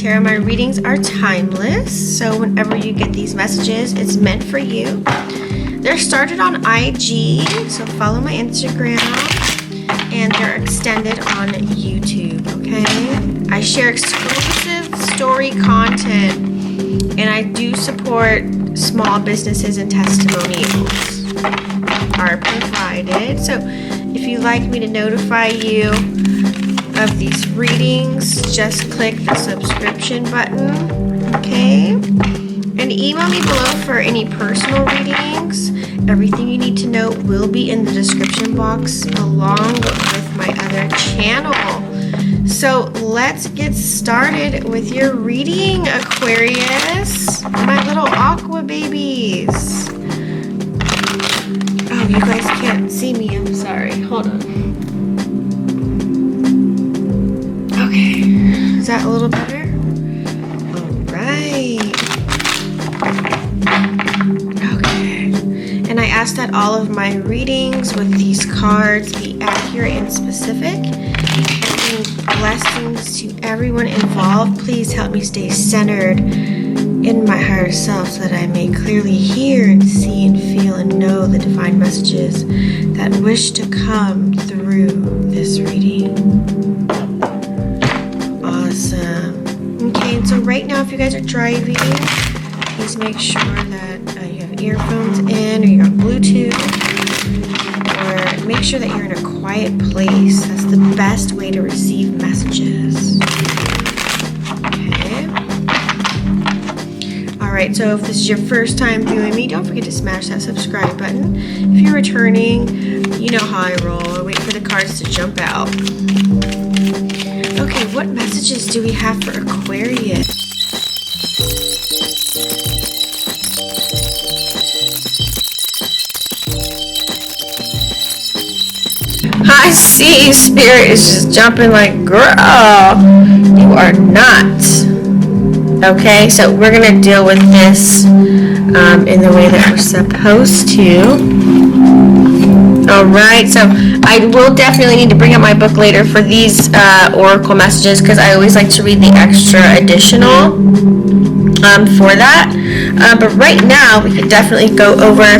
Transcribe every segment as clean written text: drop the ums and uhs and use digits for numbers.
Tarot. My readings are timeless, so whenever you get these messages, it's meant for you. They're started on IG, so follow my Instagram, and they're extended on YouTube, okay? I share exclusive story content, and I do support small businesses, and testimonials are provided. So if you'd like me to notify you of these readings, just click the subscription button, okay? And email me below for any personal readings. Everything you need to know will be in the description box along with my other channel. So let's get started with your reading, Aquarius. My little aqua babies. Oh, you guys can't see me. I'm sorry. Hold on. Okay. Is that a little better? All right. Okay. And I ask that all of my readings with these cards be accurate and specific. Blessings to everyone involved. Please help me stay centered in my higher self so that I may clearly hear and see and feel and know the divine messages that wish to come through this reading. Awesome. Okay, and so right now if you guys are driving, please make sure that you have earphones in or you're on Bluetooth, or make sure that you're in a quiet place. That's the best way to receive messages. Okay. Alright, so if this is your first time viewing me, don't forget to smash that subscribe button. If you're returning, you know how I roll. I wait for the cards to jump out. Okay, what messages do we have for Aquarius? I see Spirit is just jumping like, girl, you are not. Okay, so we're going to deal with this in the way that we're supposed to. Alright, so I will definitely need to bring up my book later for these oracle messages, because I always like to read the extra additional for that. But right now, we could definitely go over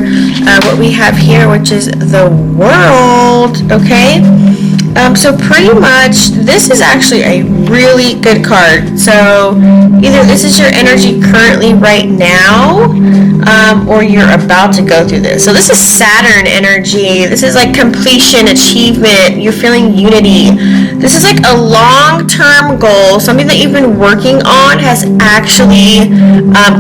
what we have here, which is the world, okay? So pretty much, this is actually a really good card. So either this is your energy currently right now, or you're about to go through this. So this is Saturn energy. This is like completion, achievement. You're feeling unity. This is like a long-term goal. Something that you've been working on has actually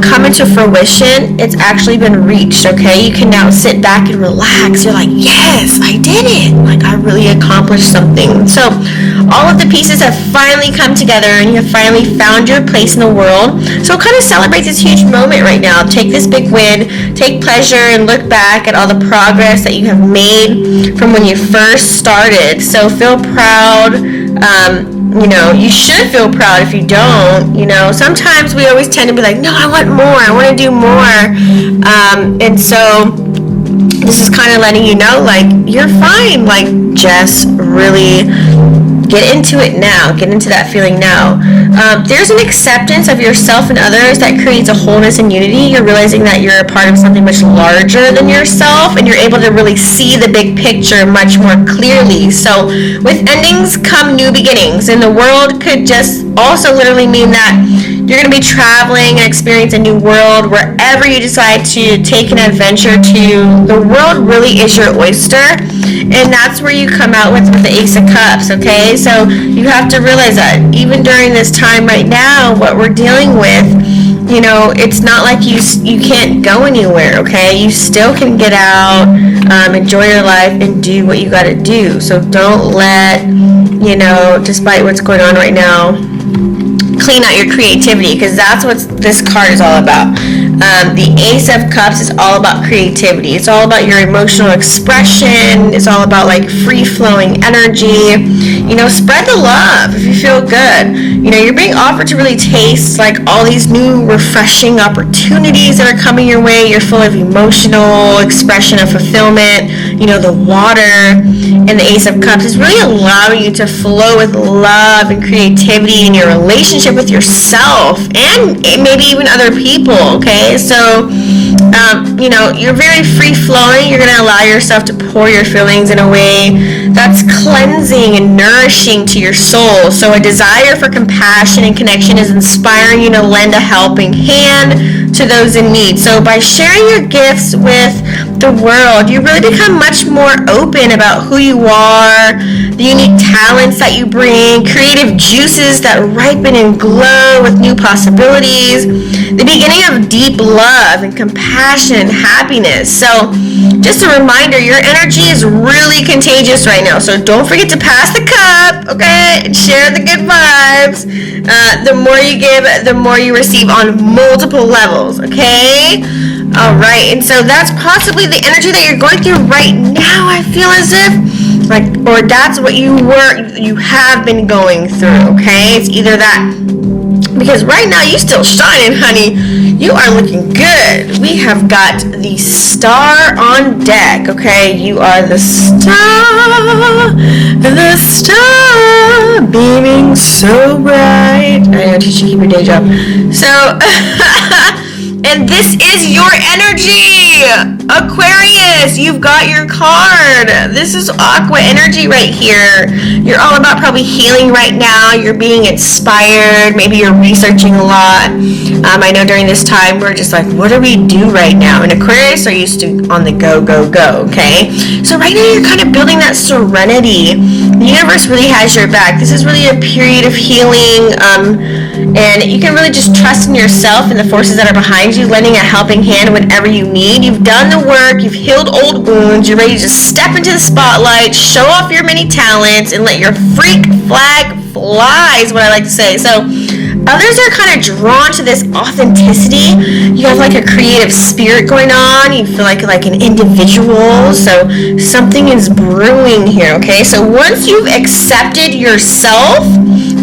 come into fruition. It's actually been reached, okay? You can now sit back and relax. You're like, yes, I did it. Like, I really accomplished something. So all of the pieces have finally come together, and you have finally found your place in the world. So it kind of celebrates this huge moment right now. Take this big win, take pleasure, and look back at all the progress that you have made from when you first started. So feel proud. You know, you should feel proud if you don't. You know, sometimes we always tend to be like, no, I want more, I want to do more. And so this is kind of letting you know, like, you're fine. Like, just really get into it now. Get into that feeling now. There's an acceptance of yourself and others that creates a wholeness and unity. You're realizing that you're a part of something much larger than yourself, and you're able to really see the big picture much more clearly. So with endings come new beginnings, and the world could just also literally mean that you're going to be traveling and experience a new world wherever you decide to take an adventure to. The world really is your oyster, and that's where you come out with the Ace of Cups, okay? So you have to realize that even during this time right now, what we're dealing with, you know, it's not like you can't go anywhere, okay? You still can get out, enjoy your life, and do what you got to do. So don't let, you know, despite what's going on right now, clean out your creativity, because that's what this card is all about. The Ace of Cups is all about creativity. It's all about your emotional expression. It's all about like free-flowing energy. You know, spread the love if you feel good. You know, you're being offered to really taste like all these new refreshing opportunities that are coming your way. You're full of emotional expression of fulfillment. the water and the Ace of Cups is really allowing you to flow with love and creativity in your relationship with yourself and maybe even other people, okay? So, you're very free-flowing. You're going to allow yourself to pour your feelings in a way that's cleansing and nourishing to your soul. So a desire for compassion and connection is inspiring you to lend a helping hand to those in need. So by sharing your gifts with the world, you really become much more open about who you are, the unique talents that you bring, creative juices that ripen and glow with new possibilities, the beginning of deep love and compassion and happiness. So just a reminder, your energy is really contagious right now. So don't forget to pass the cup, okay? And share the good vibes. The more you give, the more you receive on multiple levels, okay? All right, and so that's possibly the energy that you're going through right now. I feel as if, or that's what you have been going through, okay? It's either that, because right now you still shining, honey. You are looking good. We have got the star on deck, okay? You are the star, beaming so bright. I know, teacher, keep your day job. So, and this is your energy, Aquarius. You've got your card. This is Aqua energy right here. You're all about probably healing right now. You're being inspired. Maybe you're researching a lot. I know during this time we're just like, what do we do right now? And Aquarius are used to on the go, go, go, okay? So right now you're kind of building that serenity. The universe really has your back. This is really a period of healing, and you can really just trust in yourself and the forces that are behind you, lending a helping hand whenever you need. You've done the work, you've healed old wounds, you're ready to just step into the spotlight, show off your many talents, and let your freak flag fly is what I like to say. So others are kind of drawn to this authenticity. You have like a creative spirit going on. You feel like an individual. So something is brewing here, okay? So once you've accepted yourself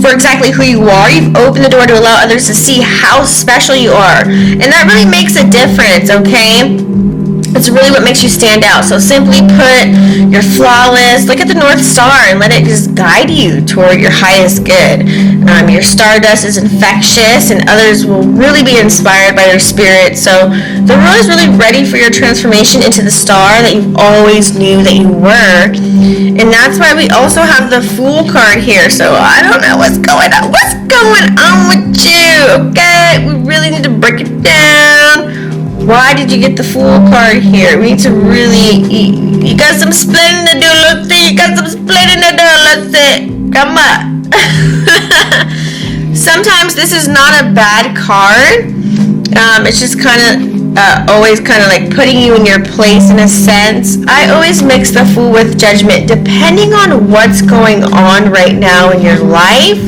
for exactly who you are, you've opened the door to allow others to see how special you are. And that really makes a difference, okay? It's really what makes you stand out. So simply put, you're flawless. Look at the North Star and let it just guide you toward your highest good. Your stardust is infectious and others will really be inspired by your spirit. So the world is really ready for your transformation into the star that you always knew that you were. And that's why we also have the Fool card here. So I don't know what's going on. What's going on with you? Okay, we really need to break it down. Why did you get the Fool card here? We need to really, you got some splitting to do, let's see. You got some splitting to do, let's see. Come on. Sometimes this is not a bad card. It's just kind of always kind of like putting you in your place in a sense. I always mix the Fool with Judgment depending on what's going on right now in your life.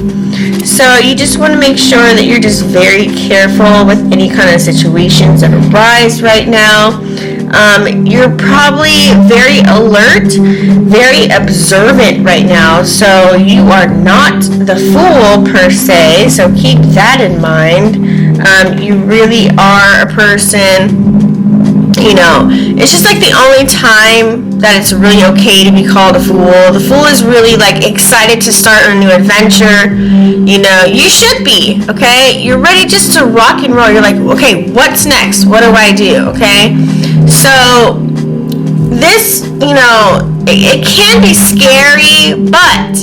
So you just want to make sure that you're just very careful with any kind of situations that arise right now. You're probably very alert, very observant right now. So you are not the fool per se. So keep that in mind. You really are a person, it's just like the only time that it's really okay to be called a fool. The fool is really like excited to start a new adventure. You should be, okay? You're ready just to rock and roll. You're like, okay, what's next? What do I do, okay? So this, it can be scary, but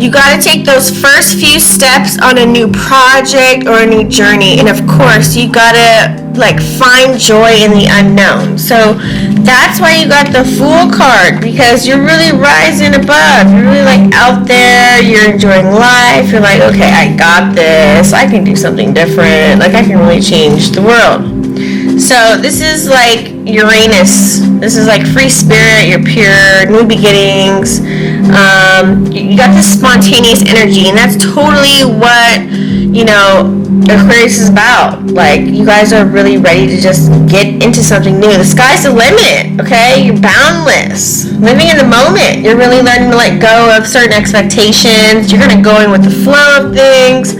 you got to take those first few steps on a new project or a new journey. And of course, you got to find joy in the unknown. So that's why you got the Fool card, because you're really rising above. You're really out there. You're enjoying life. You're like, okay, I got this. I can do something different. I can really change the world. So this is like Uranus. This is like free spirit. You're pure, new beginnings. You got this spontaneous energy, and that's totally what Aquarius is about. You guys are really ready to just get into something new. The sky's the limit, okay? You're boundless. Living in the moment. You're really learning to let go of certain expectations. You're going to go in with the flow of things.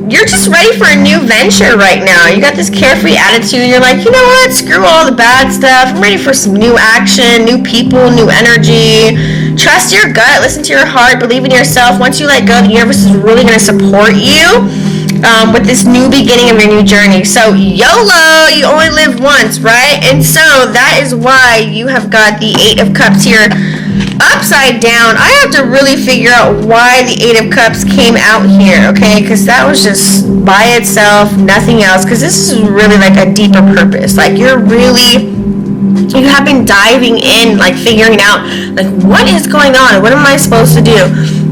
you're just ready for a new venture right now. You got this carefree attitude. You're like, you know what? Screw all the bad stuff. I'm ready for some new action, new people, new energy. Trust your gut. Listen to your heart. Believe in yourself. Once you let go, the universe is really going to support you with this new beginning of your new journey. So YOLO, you only live once, right? And so that is why you have got the 8 of Cups here upside down. I have to really figure out why the 8 of Cups came out here, okay? Because that was just by itself, nothing else. Because this is really like a deeper purpose. Like you have been diving in, like figuring out, like what is going on? What am I supposed to do?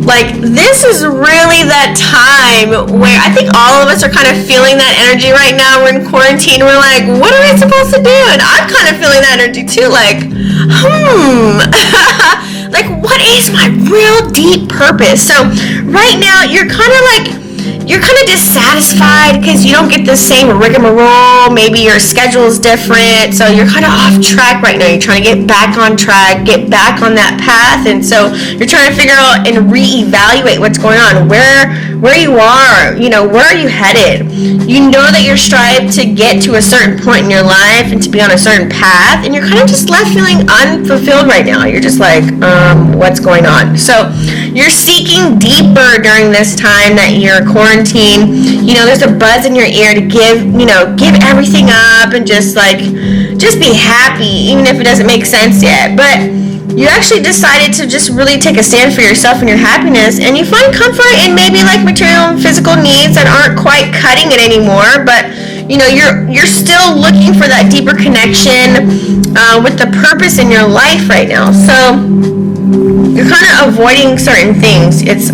Like, this is really that time where I think all of us are kind of feeling that energy right now. We're in quarantine. We're like, what are we supposed to do? And I'm kind of feeling that energy too. Like, like, what is my real deep purpose? So right now, you're kind of dissatisfied because you don't get the same rigmarole. Maybe your schedule is different, so you're kind of off track right now. You're trying to get back on track, get back on that path, and so you're trying to figure out and reevaluate what's going on, where you are, where are you headed? You know that you're striving to get to a certain point in your life and to be on a certain path, and you're kind of just left feeling unfulfilled right now. You're just like, what's going on? So you're seeking deeper during this time that you're quarantine. There's a buzz in your ear to give everything up and just be happy, even if it doesn't make sense yet. But you actually decided to just really take a stand for yourself and your happiness, and you find comfort in maybe like material and physical needs that aren't quite cutting it anymore, but you're still looking for that deeper connection with the purpose in your life right now. So you're kind of avoiding certain things. It's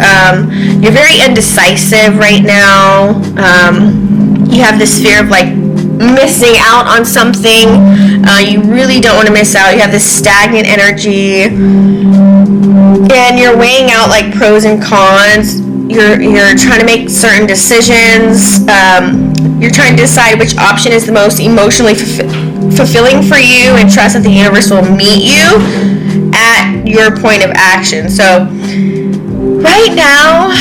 you're very indecisive right now. You have this fear of like missing out on something. You really don't want to miss out. You have this stagnant energy, and you're weighing out like pros and cons. You're trying to make certain decisions. You're trying to decide which option is the most emotionally fulfilling for you, and trust that the universe will meet you at your point of action. So right now,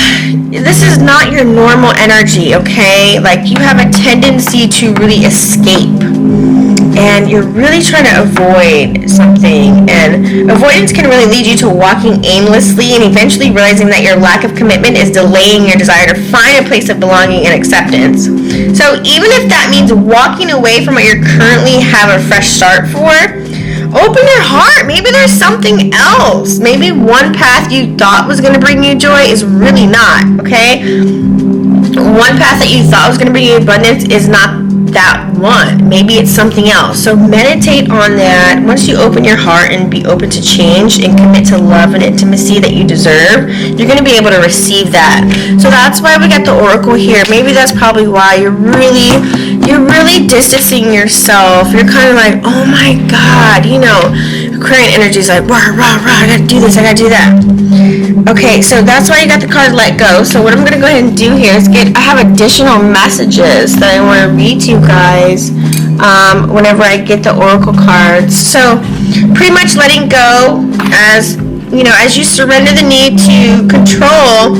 this is not your normal energy, okay? Like, you have a tendency to really escape, and you're really trying to avoid something, and avoidance can really lead you to walking aimlessly and eventually realizing that your lack of commitment is delaying your desire to find a place of belonging and acceptance. So even if that means walking away from what you currently have a fresh start for, open your heart. Maybe there's something else. Maybe one path you thought was going to bring you joy is really not, okay? One path that you thought was going to bring you abundance is not that one. Maybe it's something else. So meditate on that. Once you open your heart and be open to change and commit to love and intimacy that you deserve, you're going to be able to receive that. So that's why we got the oracle here. Maybe that's probably why you're really distancing yourself. You're kind of like, oh my God, Aquarian energy is like, rah, rah, rah, I gotta do this, I gotta do that. Okay, so that's why you got the card Let Go. So what I'm going to go ahead and do here is I have additional messages that I want to read to you guys whenever I get the oracle cards. So pretty much letting go as you surrender the need to control,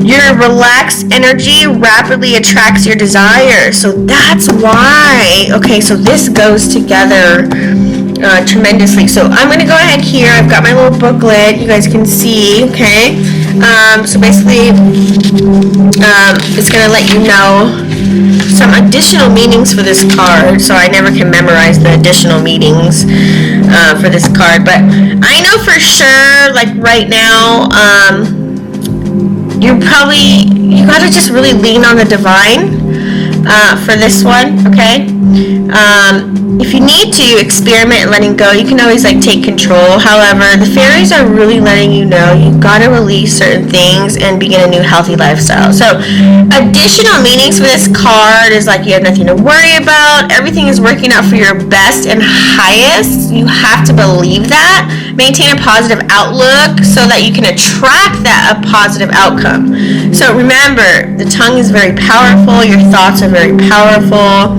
your relaxed energy rapidly attracts your desire. So that's why. Okay, so this goes together tremendously. So I'm going to go ahead here. I've got my little booklet. You guys can see, okay? So basically, it's going to let you know some additional meanings for this card. So I never can memorize the additional meanings for this card. But I know for sure, like right now, you got to just really lean on the divine for this one, okay? If you need to experiment and letting go, you can always take control. However, the fairies are really letting you know you've got to release certain things and begin a new healthy lifestyle. So additional meanings for this card is you have nothing to worry about. Everything is working out for your best and highest. You have to believe that. Maintain a positive outlook so that you can attract a positive outcome. So remember, the tongue is very powerful. Your thoughts are very powerful.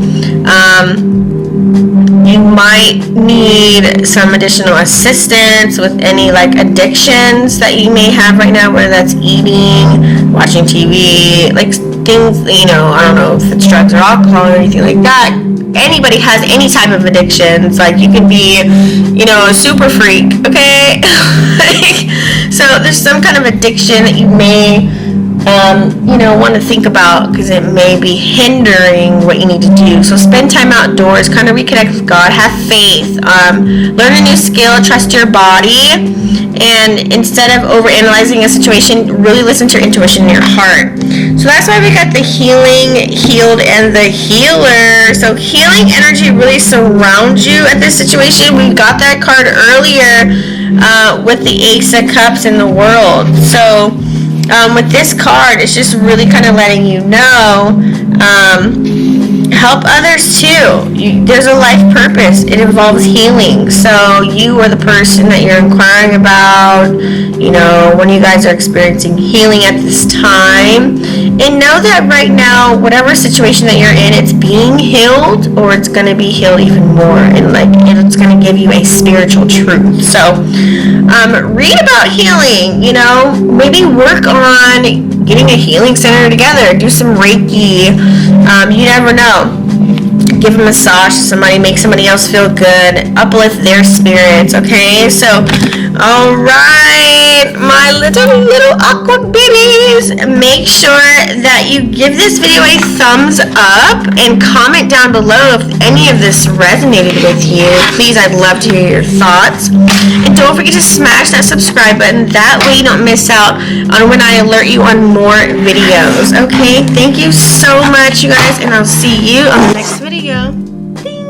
You might need some additional assistance with any addictions that you may have right now, whether that's eating, watching TV, things, you know, I don't know if it's drugs or alcohol or anything like that. Anybody has any type of addictions. Like, you could be, you know, a super freak, okay? So there's some kind of addiction that you may, you know, want to think about, because it may be hindering what you need to do. So spend time outdoors, kind of reconnect with God, have faith, learn a new skill, trust your body, and instead of overanalyzing a situation, really listen to your intuition and your heart. So that's why we got the healing, healed, and the healer. So healing energy really surrounds you at this situation. We got that card earlier with the Ace of Cups in the world. So with this card, it's just really kind of letting you know, help others too. There's a life purpose. It involves healing. So you are the person that you're inquiring about, you know, when you guys are experiencing healing at this time. And know that right now, whatever situation that you're in, it's being healed, or it's going to be healed even more. And like, it's going to give you a spiritual truth. So read about healing, you know, maybe work on getting a healing center together, do some Reiki, you never know. Give a massage to somebody, make somebody else feel good, uplift their spirits, okay? So, alright, my little aqua babies, make sure that you give this video a thumbs up and comment down below if any of this resonated with you. Please, I'd love to hear your thoughts. And don't forget to smash that subscribe button. That way you don't miss out on when I alert you on more videos, okay? Thank you so much, you guys, and I'll see you on the next video. Ding.